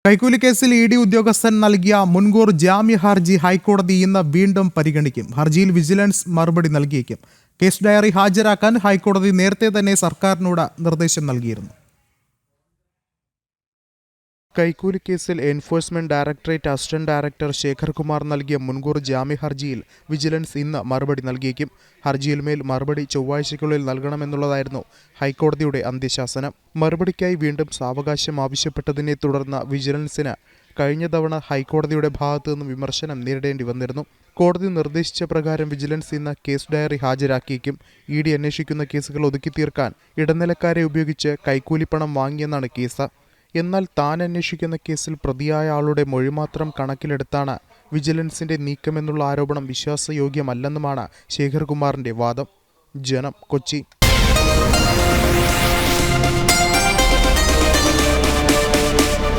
കൈക്കൂലി കേസിൽ E D ഉദ്യോഗസ്ഥൻ നൽകിയ മുൻകൂർ ജാമ്യ ഹർജി ഹൈക്കോടതി ഇന്ന് വീണ്ടും പരിഗണിക്കും. ഹർജിയിൽ വിജിലൻസ് മറുപടി നൽകിയേക്കും. കേസ് ഡയറി ഹാജരാക്കാൻ ഹൈക്കോടതി നേരത്തെ തന്നെ സർക്കാരിനോട് നിർദ്ദേശം നൽകിയിരുന്നു. കൈക്കൂലി കേസിൽ enforcement directorate assistant director Shekhar Kumar നൽകിയ മുൻകൂർ ജാമ്യ ഹർജിയിൽ വിജിലൻസ് ഇന്ന് മറുപടി നൽകിയേക്കും. ഹർജിയിന്മേൽ മറുപടി ചൊവ്വാഴ്ചയ്ക്കുള്ളിൽ നൽകണമെന്നുള്ളതായിരുന്നു ഹൈക്കോടതിയുടെ അന്ത്യശാസനം. മറുപടിക്കായി വീണ്ടും സാവകാശം ആവശ്യപ്പെട്ടതിനെ തുടർന്ന് വിജിലൻസിന് കഴിഞ്ഞ തവണ ഹൈക്കോടതിയുടെ ഭാഗത്തു നിന്നും വിമർശനം നേരിടേണ്ടി വന്നിരുന്നു. കോടതി നിർദ്ദേശിച്ച പ്രകാരം വിജിലൻസ് ഇന്ന് കേസ് ഡയറി ഹാജരാക്കിയേക്കും. ഇ ഡി അന്വേഷിക്കുന്ന കേസുകൾ ഒതുക്കി തീർക്കാൻ ഇടനിലക്കാരെ ഉപയോഗിച്ച് കൈക്കൂലിപ്പണം വാങ്ങിയെന്നാണ് കേസ്. എന്നാൽ താൻ അന്വേഷിക്കുന്ന കേസിൽ പ്രതിയായ ആളുടെ മൊഴി മാത്രം കണക്കിലെടുത്താണ് വിജിലൻസിന്റെ നീക്കമെന്നുള്ള ആരോപണം വിശ്വാസയോഗ്യമല്ലെന്നുമാണ് ശേഖർ കുമാറിന്റെ വാദം. ജനം, കൊച്ചി.